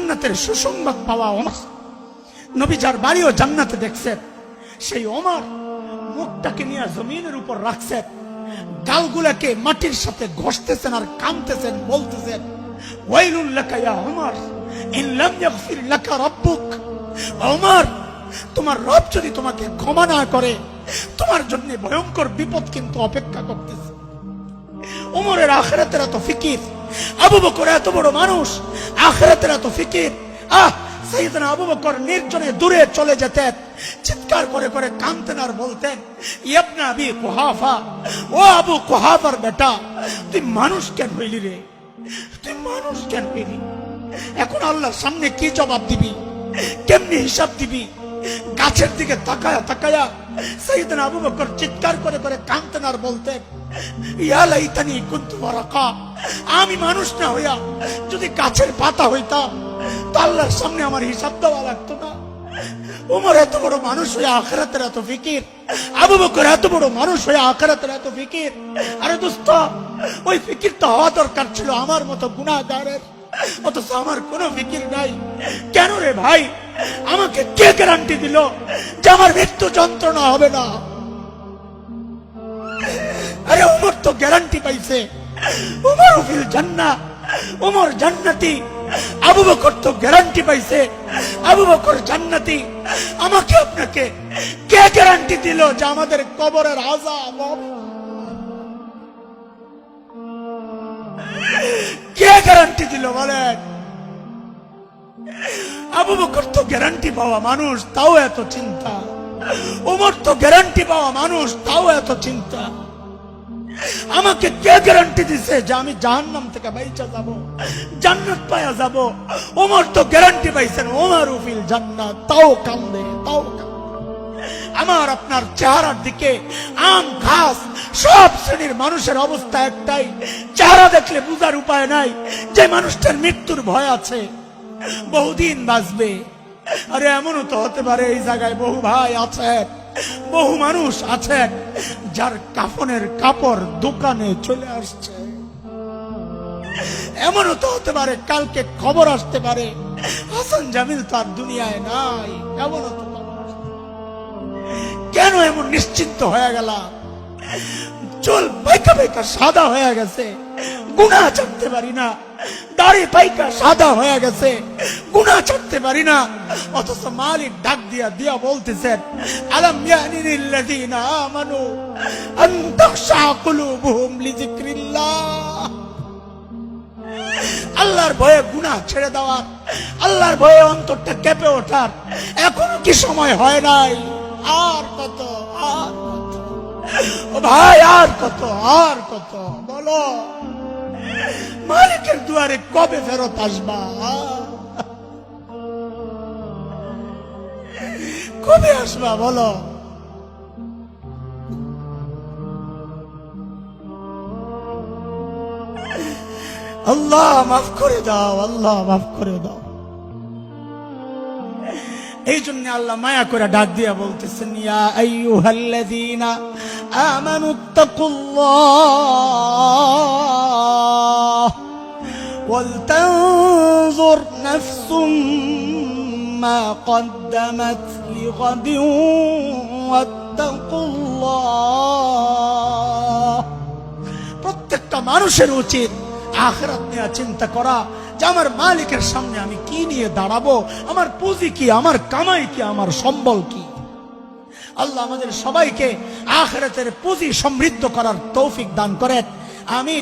জান্নাতের সুসংবাদ পাওয়া ওমর, নবী যার বাড়িও জান্নাতে দেখছেন, সেই ওমর মুখটাকে নিয়ে জমিনের উপর রাখছেন, গালগুলাকে মাটির সাথে ঘষতেছেন আর কামতেছেন, বলতেছেন ওয়াইলুন লাকা ইয়া ওমর ইন লাম ইয়াগফির লাকা রাব্বুক। ওমর, তোমার রব যদি তোমাকে ক্ষমা না করে, তোমার জন্য ভয়ঙ্কর বিপদ কিন্তু অপেক্ষা করতেছে। ওমরের আখিরাতের এত ফিকির, আবু বকর এত বড় মানুষ, আখিরাতের এত ফিকির। সাইয়েদনা আবু বকর নির্জনে দূরে চলে যেতেন, চিৎকার করে করে কাঁদতেন আর বলতেন, ইবনে আবি কুহাফা, ও আবু কুহাফার বেটা, তুই মানুষ কেন হইলি রে? তুই মানুষ কেন হইলি? এখন আল্লাহর সামনে কি জবাব দিবি? কেমনি হিসাব দিবি? গাছের দিকে তাকায়া তাকায়া সাইয়েদনা আবু বকর চিৎকার করে করে কাঁদতেন আর বলতেন, ইয়া লাইতানি কুনতু ওয়ারাকা, আমি মানুষ না হইয়া যদি গাছের পাতা হইতাম তো আল্লাহর সামনে আমার হিসাব দেওয়া লাগতো না। ওমর এত বড় মানুষ হয়ে আখিরাতের এত ফিকির, আবু বকর এত বড় মানুষ হয়ে আখিরাতের এত ফিকির। আরে দোস্ত, ওই ফিকির তো হওয়া দরকার ছিল আমার মতো গুনাহগারের, অথচ আমার কোনো ফিকির নাই। কেন রে ভাই? আমাকে কে গ্যারান্টি দিল যে আমার মৃত্যু যন্ত্রণা হবে না? আরে ওমর তো গ্যারান্টি পাইছে, ওমর ফিল জান্নাহ, ওমর জান্নাতি। আবু বকর তো গ্যারান্টি পাইছে, আবু বকর জান্নাতি। আমাকে আপনাকে কে গ্যারান্টি দিল যে আমাদের কবরের আযাব হবে? কে গ্যারান্টি দিল বলেন? আবু বকর তো গ্যারান্টি পাওয়া মানুষ, তাও এত চিন্তা। ওমর তো গ্যারান্টি পাওয়া মানুষ, তাও এত চিন্তা। আমাকে কে গ্যারান্টি দিছে যে আমি জাহান্নাম থেকে বাইচা যাব, জান্নাত পায়া যাব? ওমর তো গ্যারান্টি পাইছেন, ওমর ফিল জান্নাত, তাও কান্দে, তাও কান্দে। আমার আপনার চেহারার দিকে আম ঘাস সব শ্রেণীর মানুষের অবস্থা একটাই, চেহারা দেখলে বুঝার উপায় নাই যে মানুষটার মৃত্যুর ভয় আছে, বহুদিন বাঁচবে। আরে এমনও তো হতে পারে এই জায়গায় বহু ভাই আছেন, বহু মানুষ আছেন যার কাফনের কাপড় দোকানে চলে আসছে। এমনও তো হতে পারে কালকে খবর আসতে পারে হাসান জামিল তার দুনিয়ায় নাই, এমনও তো খবর আসতে। কেন এমন নিশ্চিন্ত হয়ে গেল? চুল পাইকা পাইকা সাদা হয়ে গেছে, গুনাহ ছাড়তে পারি না। দাড়ি পাইকা সাদা হয়ে গেছে, গুনাহ ছাড়তে পারি না। অথচ মালিক ডাক দিয়া দিয়া বলতেছেন, আলাম ইয়ানি লিল্লাযিনা আমানু আন তাখশা কুলুবুহুম লিযিকরিল্লাহ। আল্লাহর ভয়ে গুনাহ ছেড়ে দেওয়ার, আল্লাহর ভয়ে অন্তরটা কেঁপে ওঠার এখনো কি সময় হয় নাই? আর কত, আর কত ও ভাই, আর কত, আর কত? বলো, মালিকের দুয়ারে কবে ফেরত আসবা? কবে আসবা বলো? আল্লাহ মাফ করে দাও, আল্লাহ মাফ করে দাও। এই জন্য আল্লাহ মায়া করে ডাক দিয়া বলতেছেন, ইয়া আইয়ুহাল্লাযীনা আমানুত্তাকুল্লাহ ওয়াল তানজুর নাফসুম মা কদ্দামাত লিগাদিন ওয়াত্তাকুল্লাহ। প্রত্যেকটা মানুষের উচিত আখিরাত নিয়ে চিন্তা করা যে আমার মালিকের সামনে আমি কি নিয়ে দাঁড়াবো, আমার পুঁজি কি, আমার কামাই কি, আমার সম্বল কি। আল্লাহ আমাদের সবাইকে আখিরাতের পুঁজি সমৃদ্ধ করার তৌফিক দান করেন। আমি